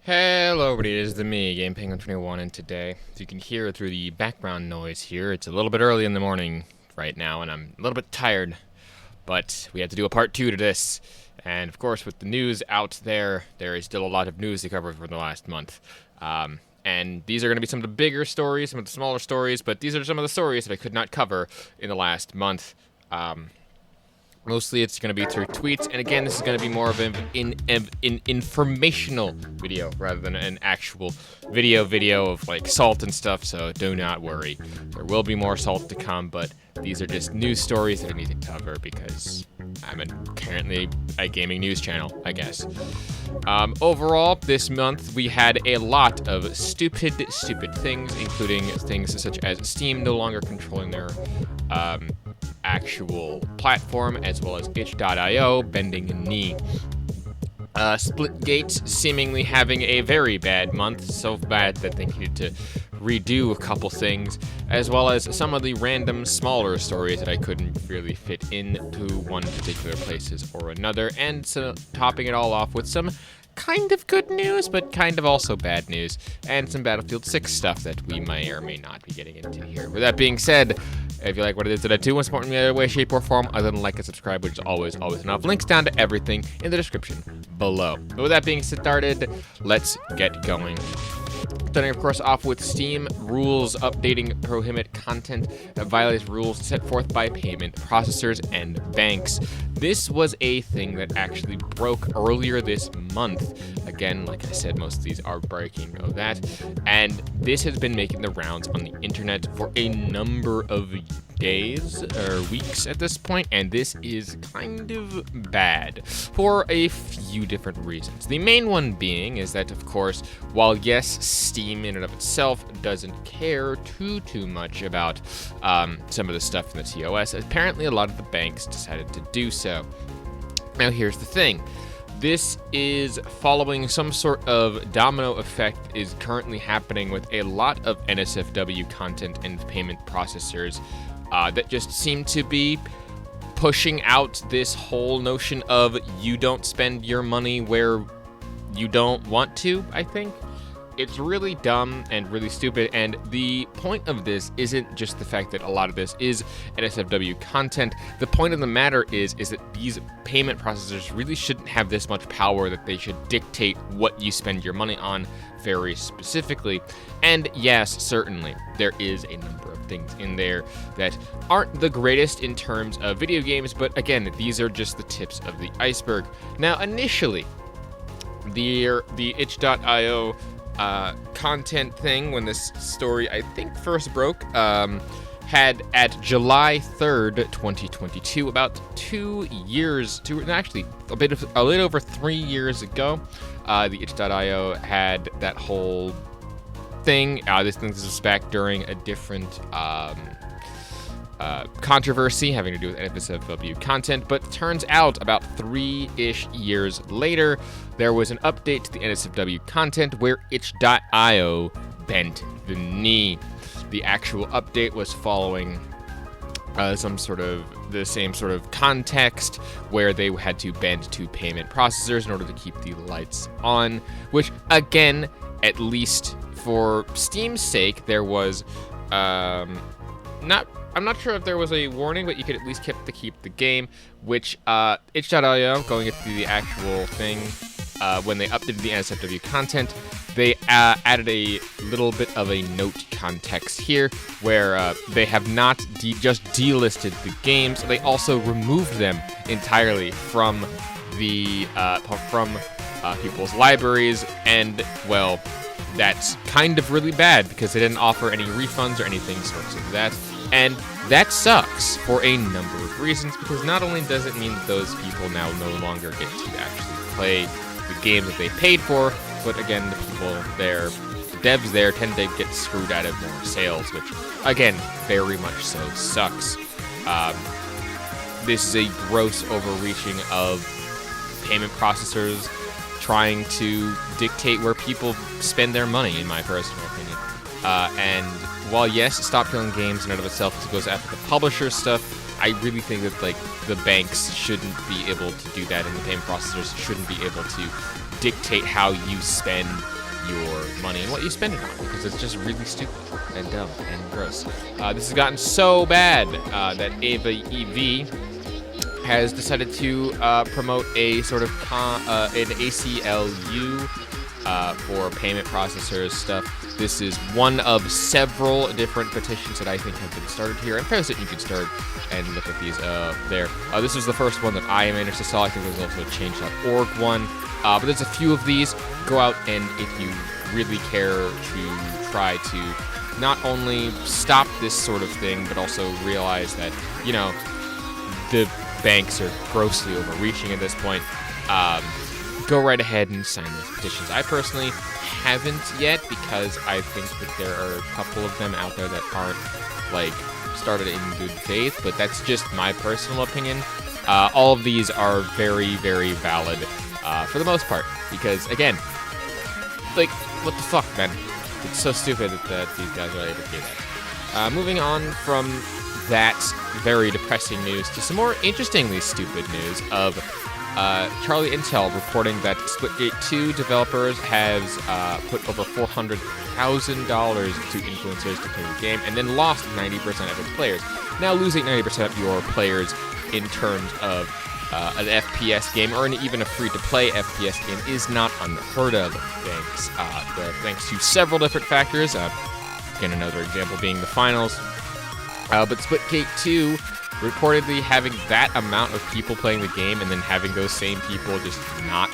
Hello everybody, it is me, GamePenguin21, and today, as you can hear through the background noise here, it's a little bit early in the morning right now, and I'm a little bit tired, but we had to do a part 2 to this, and of course with the news out there, there is still a lot of news to cover for the last month, and these are going to be some of the bigger stories, some of the smaller stories, but these are some of the stories that I could not cover in the last month. Mostly it's going to be through tweets, and again, this is going to be more of an informational video rather than an actual video of like salt and stuff, so do not worry. There will be more salt to come, but these are just news stories that I need to cover because I'm currently a gaming news channel, I guess. Overall, this month we had a lot of stupid things, including things such as Steam no longer controlling their actual platform, as well as itch.io bending a knee. Splitgate seemingly having a very bad month, so bad that they needed to redo a couple things, as well as some of the random smaller stories that I couldn't really fit into one particular places or another, and so topping it all off with some kind of good news, but kind of also bad news, and some Battlefield 6 stuff that we may or may not be getting into here. With that being said, if you like what it is that I do and support me in any way, shape, or form, other than like and subscribe, which is always enough, links down to everything in the description below. But with that being started, let's get going. Starting, of course, off with Steam rules updating prohibit content that violates rules set forth by payment processors and banks. This was a thing that actually broke earlier this month. Again, like I said, most of these are breaking of that. And this has been making the rounds on the internet for a number of days or weeks at this point, and this is kind of bad for a few different reasons. The main one being is that, of course, while yes, Steam in and of itself doesn't care too much about some of the stuff in the TOS, apparently a lot of the banks decided to do so. Now here's the thing. This is following some sort of domino effect is currently happening with a lot of NSFW content and payment processors that just seem to be pushing out this whole notion of you don't spend your money where you don't want to, I think. It's really dumb and really stupid, and the point of this isn't just the fact that a lot of this is NSFW content. The point of the matter is that these payment processors really shouldn't have this much power that they should dictate what you spend your money on very specifically. And yes, certainly, there is a number of things in there that aren't the greatest in terms of video games, but again, these are just the tips of the iceberg. Now, initially, the itch.io content thing, when this story I think first broke, had at July 3rd, 2022, about 2 years, actually a little over 3 years ago, the itch.io had that whole thing. This was back during a different controversy having to do with NSFW content, but turns out about 3-ish years later, there was an update to the NSFW content where itch.io bent the knee. The actual update was following some sort of the same sort of context where they had to bend to payment processors in order to keep the lights on, which again, at least for Steam's sake, there was I'm not sure if there was a warning, but you could at least keep the game, which itch.io, going into the actual thing, when they updated the NSFW content, they added a little bit of a note context here, where they have not just delisted the games, they also removed them entirely from the people's libraries, and well, that's kind of really bad because they didn't offer any refunds or anything sorts of that. And that sucks for a number of reasons, because not only does it mean that those people now no longer get to actually play the game that they paid for, but again, the people there, the devs there, tend to get screwed out of more sales, which, again, very much so sucks. This is a gross overreaching of payment processors trying to dictate where people spend their money, in my personal opinion. And while yes, Stop Killing Games in and of itself goes after the publisher stuff, I really think that like the banks shouldn't be able to do that, and the payment processors shouldn't be able to dictate how you spend your money and what you spend it on, because it's just really stupid and dumb and gross. This has gotten so bad that Ava EV has decided to promote a sort of an ACLU for payment processors stuff. This is one of several different petitions that I think have been started here. And post it, you can start and look at these there. This is the first one that I managed to saw. I think there's also a change.org one. But there's a few of these. Go out and if you really care to try to not only stop this sort of thing, but also realize that, you know, the banks are grossly overreaching at this point, go right ahead and sign those petitions. I personally haven't yet because I think that there are a couple of them out there that aren't, like, started in good faith, but that's just my personal opinion. All of these are very, very valid for the most part because, again, like, what the fuck, man? It's so stupid that these guys are able to do that. Moving on from that very depressing news to some more interestingly stupid news of Charlie Intel reporting that Splitgate 2 developers has put over $400,000 to influencers to play the game and then lost 90% of its players. Now, losing 90% of your players in terms of an FPS game or even a free-to-play FPS game is not unheard of, thanks to several different factors. Again, another example being the finals. But Splitgate 2 reportedly having that amount of people playing the game and then having those same people just not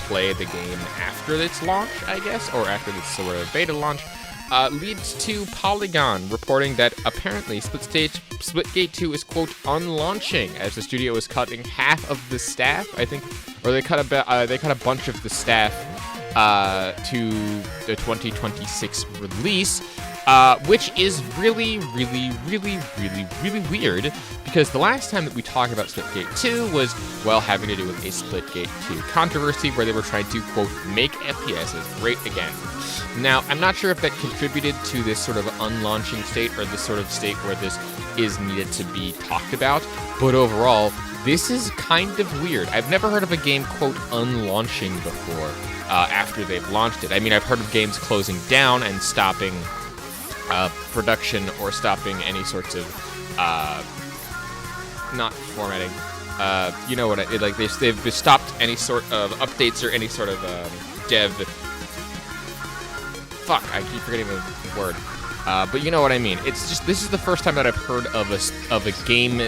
play the game after its launch, I guess, or after this sort of beta launch, leads to Polygon reporting that apparently Splitgate 2 is, quote, unlaunching, as the studio is cutting half of the staff, I think, or they cut a bunch of the staff to the 2026 release. Which is really, really, really, really, really weird, because the last time that we talked about Splitgate 2 was, well, having to do with a Splitgate 2 controversy where they were trying to, quote, make FPSs great again. Now, I'm not sure if that contributed to this sort of unlaunching state or this sort of state where this is needed to be talked about, but overall, this is kind of weird. I've never heard of a game, quote, unlaunching before after they've launched it. I mean, I've heard of games closing down and stopping production or stopping any sorts of not formatting. You know what they've stopped any sort of updates or any sort of dev. Fuck, I keep forgetting the word. But you know what I mean. It's just this is the first time that I've heard of a game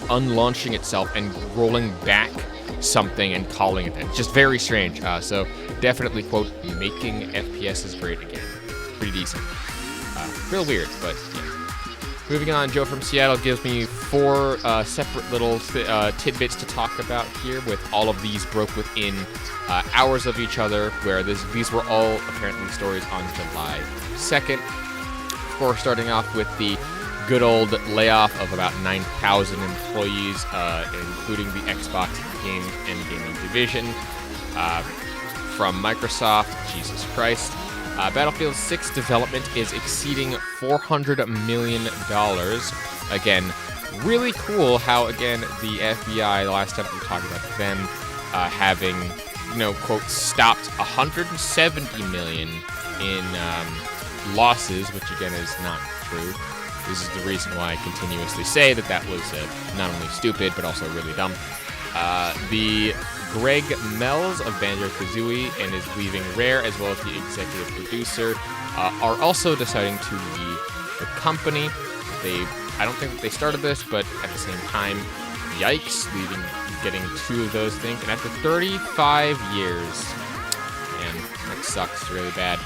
unlaunching itself and rolling back something and calling it that. It's just very strange. So definitely, quote, making FPSs great again. Pretty decent. Real weird, but yeah. Moving on, Joe from Seattle gives me 4 separate little tidbits to talk about here, with all of these broke within hours of each other, where these were all apparently stories on July 2nd. Of course, starting off with the good old layoff of about 9,000 employees, including the Xbox game and gaming division from Microsoft. Jesus Christ. Battlefield 6 development is exceeding $400 million. Again, really cool how, again, the FBI, the last time we talked about them, having, quote, stopped $170 million in losses, which, again, is not true. This is the reason why I continuously say that was not only stupid, but also really dumb. The Greg Mells of Banjo-Kazooie and is leaving Rare, as well as the executive producer, are also deciding to leave the company. I don't think that they started this, but at the same time, yikes, getting 2 of those things. And after 35 years, man, that sucks really bad.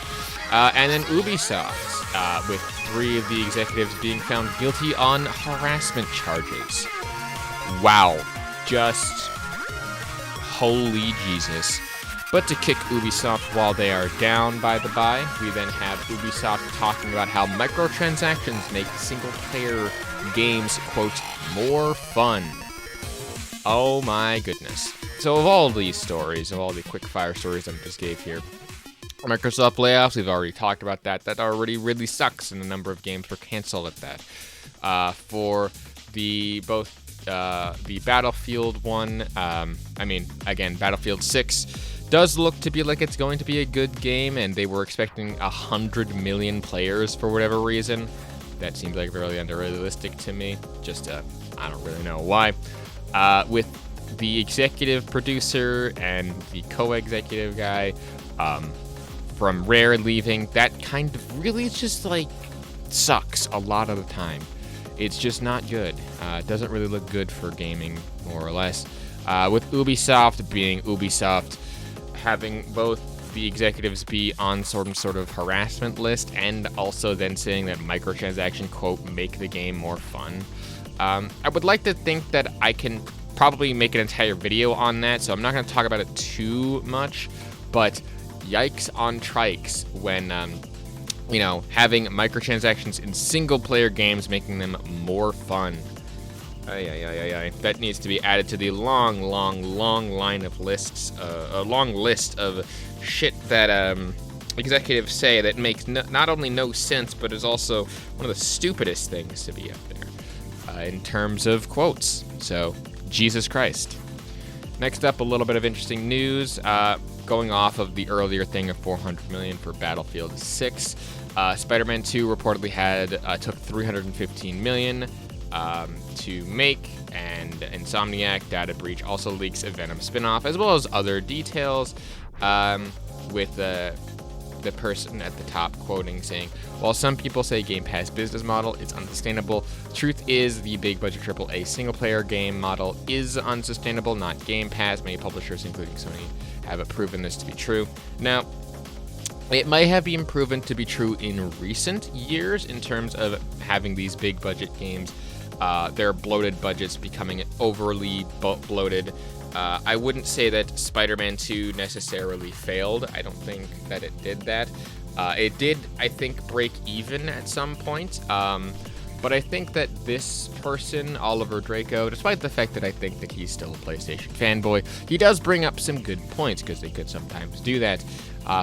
And then Ubisoft, with 3 of the executives being found guilty on harassment charges. Wow. Just holy Jesus. But to kick Ubisoft while they are down, by the by, we then have Ubisoft talking about how microtransactions make single-player games, quote, more fun. Oh my goodness. So of all these stories, of all the quick-fire stories I just gave here, Microsoft layoffs, we've already talked about that. That already really sucks, and a number of games were canceled at that. For the Battlefield one, again, Battlefield 6, does look to be like it's going to be a good game, and they were expecting 100 million players for whatever reason. That seems like really unrealistic to me. Just, I don't really know why. With the executive producer and the co-executive guy from Rare leaving, that kind of really just like sucks a lot of the time. It's just not good. It doesn't really look good for gaming, more or less. With Ubisoft being Ubisoft, having both the executives be on some sort of harassment list, and also then saying that microtransaction, quote, make the game more fun. I would like to think that I can probably make an entire video on that, so I'm not going to talk about it too much, but yikes on trikes when, having microtransactions in single-player games, making them more fun. That needs to be added to the long line of lists, a long list of shit that executives say that makes not only no sense, but is also one of the stupidest things to be up there in terms of quotes. So, Jesus Christ. Next up, a little bit of interesting news. Going off of the earlier thing of 400 million for Battlefield 6, Spider-Man 2 reportedly took 315 million to make, and Insomniac Data Breach also leaks a Venom spin-off, as well as other details, with the person at the top quoting saying, while some people say Game Pass business model is unsustainable, truth is the big budget AAA single player game model is unsustainable, not Game Pass. Many publishers, including Sony, have proven this to be true. Now, it might have been proven to be true in recent years in terms of having these big budget games, their bloated budgets becoming overly bloated. I wouldn't say that Spider-Man 2 necessarily failed. I don't think that it did that. It did, I think, break even at some point. But I think that this person, Oliver Draco, despite the fact that I think that he's still a PlayStation fanboy, he does bring up some good points, because they could sometimes do that.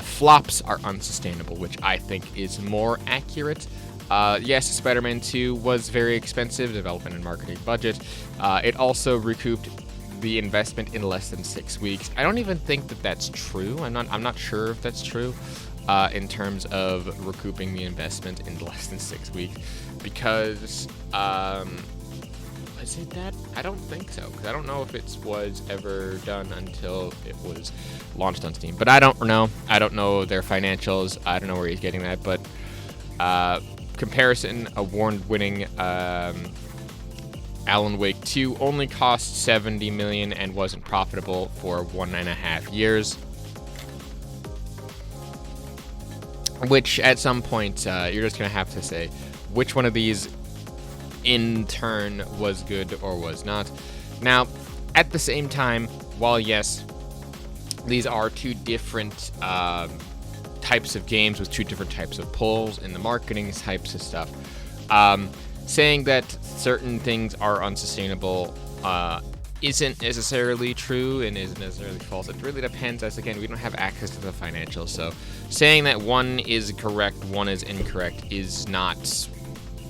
Flops are unsustainable, which I think is more accurate. Yes, Spider-Man 2 was very expensive, development and marketing budget. It also recouped the investment in less than 6 weeks. I don't even think that that's true. I'm not sure if that's true in terms of recouping the investment in less than 6 weeks, because is it that? I don't think so, because I don't know if it was ever done until it was launched on Steam. But I don't know. I don't know their financials. I don't know where he's getting that. But comparison, award-winning Alan Wake 2 only cost $70 million and wasn't profitable for 1.5 years. Which, at some point, you're just going to have to say which one of these, in turn, was good or was not. Now, at the same time, while yes, these are two different types of games with two different types of pulls in the marketing types of stuff, saying that certain things are unsustainable isn't necessarily true and isn't necessarily false. It really depends, as again, we don't have access to the financials, so saying that one is correct, one is incorrect is not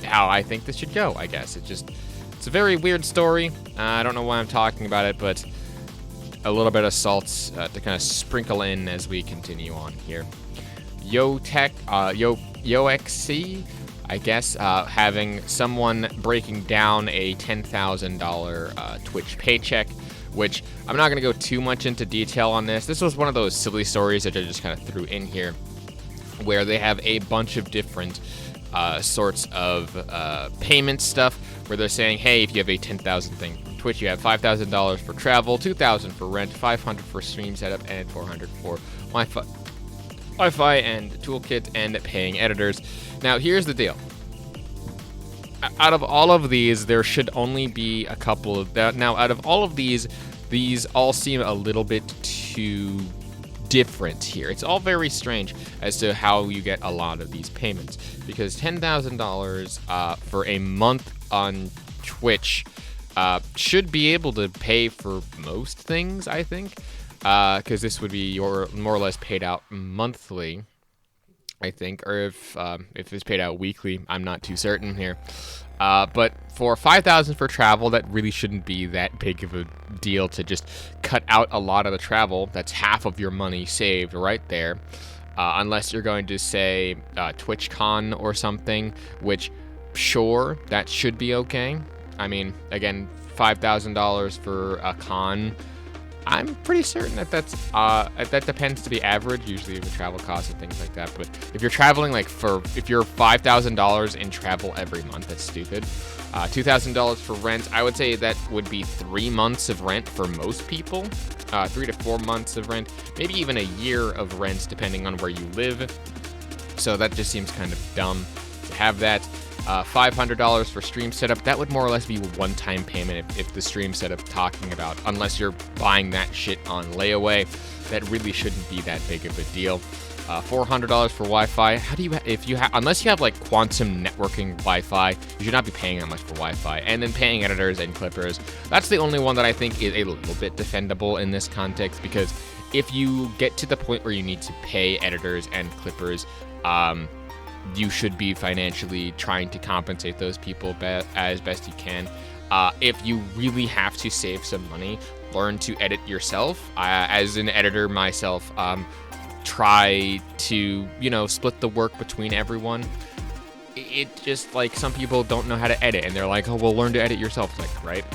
how I think this should go, I guess. It's a very weird story. I don't know why I'm talking about it, but a little bit of salt to kind of sprinkle in as we continue on here. YoXC, I guess, having someone breaking down a $10,000 Twitch paycheck, which I'm not going to go too much into detail on this. This was one of those silly stories that I just kind of threw in here, where they have a bunch of different sorts of payment stuff, where they're saying, hey, if you have a 10,000 thing from Twitch, you have $5,000 for travel, $2,000 for rent, $500 for stream setup, and $400 for Wi-Fi and toolkit and paying editors. Now, here's the deal. Out of all of these, there should only be a couple of that. Now, out of all of these all seem a little bit too different here. It's all very strange as to how you get a lot of these payments, because $10,000 for a month on Twitch should be able to pay for most things, I think, because this would be your more or less paid out monthly. I think, or if it's paid out weekly, I'm not too certain here. But for $5,000 for travel, that really shouldn't be that big of a deal to just cut out a lot of the travel. That's half of your money saved right there. Unless you're going to say TwitchCon or something, which, sure, that should be okay. I mean, again, $5,000 for a con. I'm pretty certain that depends to be average, usually with travel costs and things like that. But if you're traveling if you're $5,000 in travel every month, that's stupid. $2,000 for rent, I would say that would be 3 months of rent for most people. 3 to 4 months of rent, maybe even a year of rent depending on where you live. So that just seems kind of dumb to have that. $500 for stream setup, that would more or less be a one-time payment if the stream setup talking about, unless you're buying that shit on layaway. That really shouldn't be that big of a deal. $400 for Wi-Fi. How do you, unless you have like quantum networking Wi-Fi, you should not be paying that much for Wi-Fi. And then paying editors and clippers. That's the only one that I think is a little bit defendable in this context, because if you get to the point where you need to pay editors and clippers, you should be financially trying to compensate those people as best you can. If you really have to save some money, learn to edit yourself. As an editor myself, try to, split the work between everyone. It just, like, some people don't know how to edit, and they're like, oh, well, learn to edit yourself. It's like, right?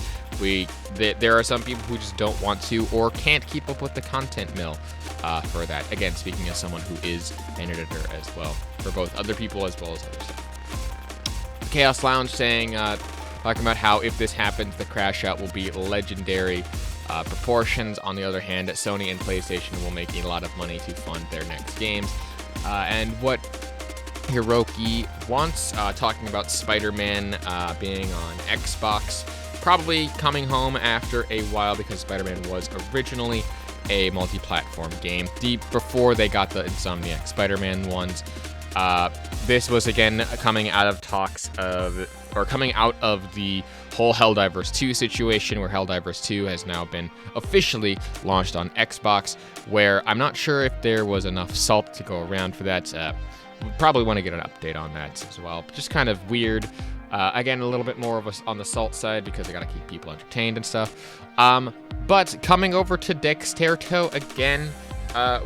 There are some people who just don't want to or can't keep up with the content mill for that. Again, speaking as someone who is an editor as well, for both other people as well as other stuff. Chaos Lounge saying, talking about how if this happens, the crash out will be legendary proportions. On the other hand, Sony and PlayStation will make a lot of money to fund their next games. And what Hiroki wants, talking about Spider-Man being on Xbox, probably coming home after a while, because Spider-Man was originally a multi-platform game before they got the Insomniac Spider-Man ones. This was again coming out of the whole Helldivers 2 situation, where Helldivers 2 has now been officially launched on Xbox, where I'm not sure if there was enough salt to go around for that. We probably want to get an update on that as well. Just kind of weird. Again, a little bit more of on the salt side, because they got to keep people entertained and stuff. But coming over to Dexterto again,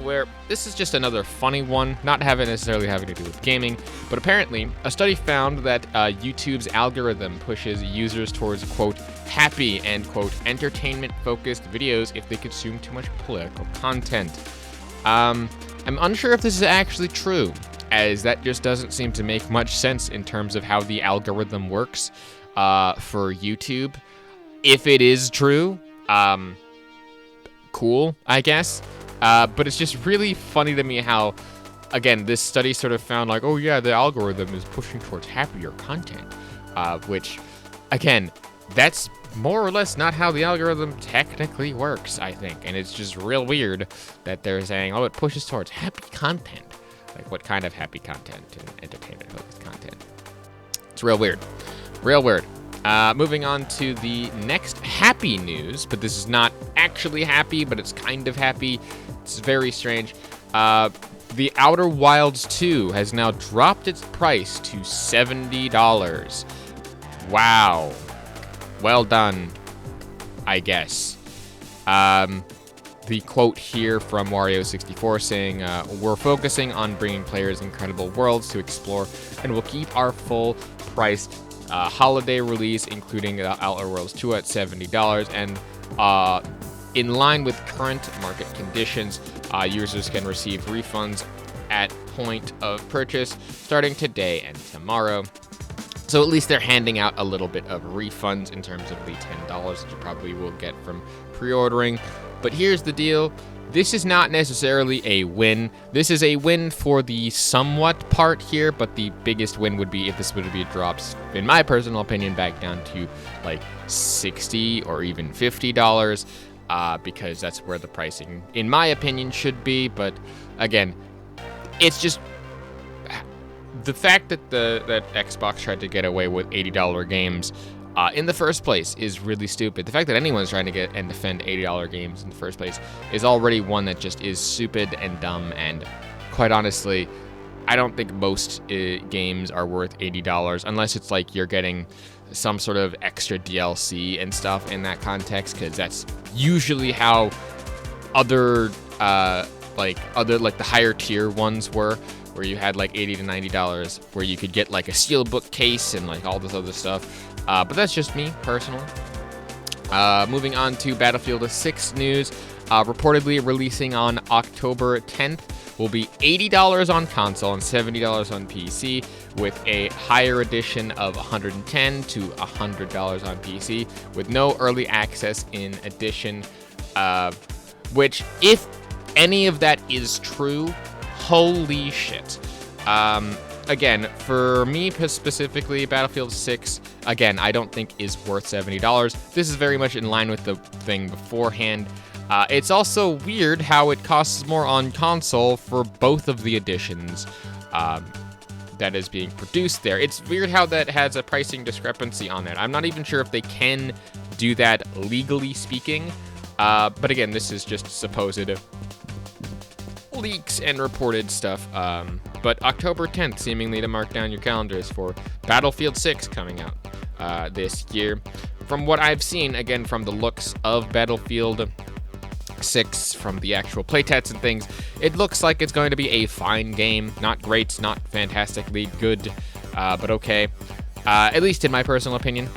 where this is just another funny one, not necessarily having to do with gaming, but apparently a study found that YouTube's algorithm pushes users towards, quote, happy and, quote, entertainment-focused videos if they consume too much political content. I'm unsure if this is actually true, as that just doesn't seem to make much sense in terms of how the algorithm works for YouTube. If it is true, cool, I guess. But it's just really funny to me how, again, this study sort of found like, oh yeah, the algorithm is pushing towards happier content, which, again, that's more or less not how the algorithm technically works, I think. And it's just real weird that they're saying, oh, it pushes towards happy content. Like, what kind of happy content and entertainment-focused content? It's real weird. Real weird. Moving on to the next happy news, but this is not actually happy, but it's kind of happy. It's very strange. The Outer Wilds 2 has now dropped its price to $70. Wow. Well done, I guess. The quote here from Wario64 saying, we're focusing on bringing players incredible worlds to explore, and we'll keep our full-priced holiday release, including Outer Worlds 2 at $70, and in line with current market conditions, users can receive refunds at point of purchase starting today and tomorrow. So at least they're handing out a little bit of refunds in terms of the $10 that you probably will get from pre-ordering. But here's the deal. This is not necessarily a win. This is a win for the somewhat part here, but the biggest win would be if this would be dropped, in my personal opinion, back down to like $60 or even $50, because that's where the pricing, in my opinion, should be. But again, it's just the fact that that Xbox tried to get away with $80 games in the first place is really stupid. The fact that anyone's trying to get and defend $80 games in the first place is already one that just is stupid and dumb, and quite honestly, I don't think most games are worth $80 unless it's like you're getting some sort of extra DLC and stuff in that context, because that's usually how other the higher tier ones were, where you had like $80 to $90, where you could get like a steelbook case and like all this other stuff. But that's just me personally. Moving on to Battlefield 6 news. Reportedly releasing on October 10th, will be $80 on console and $70 on PC, with a higher edition of $110 to $100 on PC, with no early access in addition. Which, if any of that is true, holy shit. Again, for me specifically, Battlefield 6, again, I don't think is worth $70. This is very much in line with the thing beforehand. It's also weird how it costs more on console for both of the editions that is being produced there. It's weird how that has a pricing discrepancy on it. I'm not even sure if they can do that legally speaking. But again, this is just supposed leaks and reported stuff. But October 10th, seemingly to mark down your calendars for Battlefield 6 coming out this year. From what I've seen, again, from the looks of Battlefield 6, from the actual playtests and things, it looks like it's going to be a fine game. Not great, not fantastically good, but okay. At least in my personal opinion.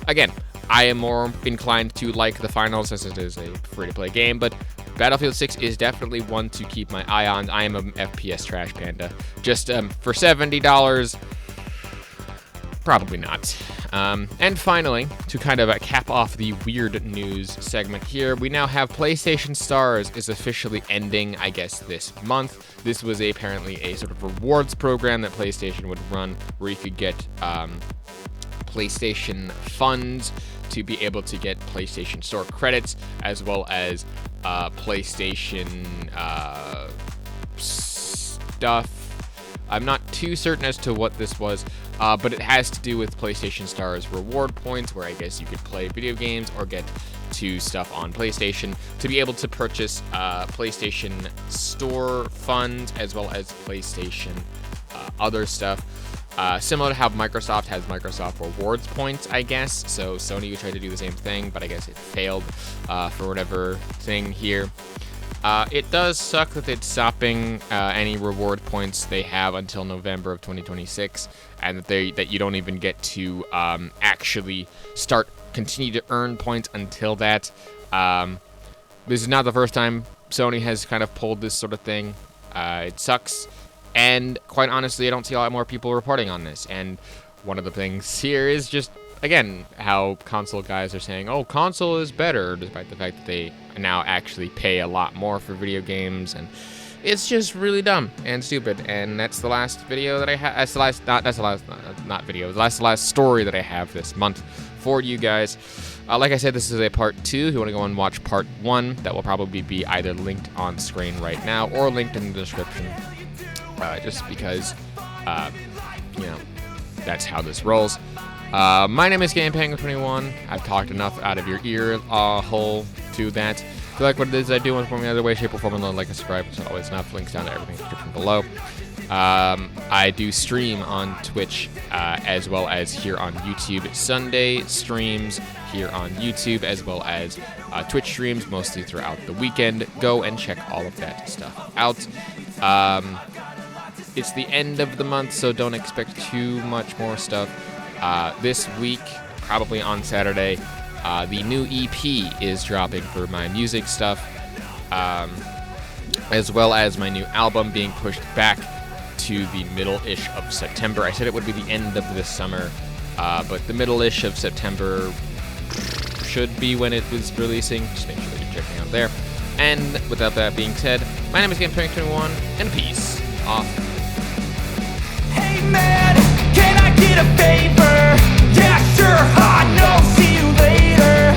Again, I am more inclined to like the finals as it is a free-to-play game, but Battlefield 6 is definitely one to keep my eye on. I am an FPS trash panda. Just for $70, probably not. And finally, to kind of cap off the weird news segment here, we now have PlayStation Stars is officially ending, I guess, this month. This was apparently a sort of rewards program that PlayStation would run, where you could get PlayStation funds to be able to get PlayStation Store credits, as well as PlayStation stuff. I'm not too certain as to what this was, but it has to do with PlayStation Stars reward points, where I guess you could play video games or get to stuff on PlayStation to be able to purchase PlayStation Store funds, as well as PlayStation other stuff. Similar to how Microsoft has Microsoft Rewards points, I guess. So Sony tried to do the same thing, but I guess it failed for whatever thing here. It does suck that it's stopping any reward points they have until November of 2026, and that you don't even get to actually continue to earn points until that. This is not the first time Sony has kind of pulled this sort of thing. It sucks. And quite honestly, I don't see a lot more people reporting on this. And one of the things here is just, again, how console guys are saying, oh, console is better, despite the fact that they now actually pay a lot more for video games. And it's just really dumb and stupid. And that's the last video that I have. That's the last story that I have this month for you guys. Like I said, this is a part 2. If you want to go and watch part 1, that will probably be either linked on screen right now or linked in the description. Just because, that's how this rolls. My name is GamePango21. I've talked enough out of your ear hole to that. If you like what it is I do, and for me other way, shape, or form, like and subscribe. It's always enough. Links down to everything in the description below. I do stream on Twitch as well as here on YouTube. Sunday streams here on YouTube, as well as Twitch streams mostly throughout the weekend. Go and check all of that stuff out. It's the end of the month, so don't expect too much more stuff. This week, probably on Saturday, the new EP is dropping for my music stuff, as well as my new album being pushed back to the middle-ish of September. I said it would be the end of this summer, but the middle-ish of September should be when it was releasing. Just make sure that you're checking out there. And without that being said, my name is GamePango21, and peace off. Hey man, can I get a favor? Yeah, sure, I know, see you later.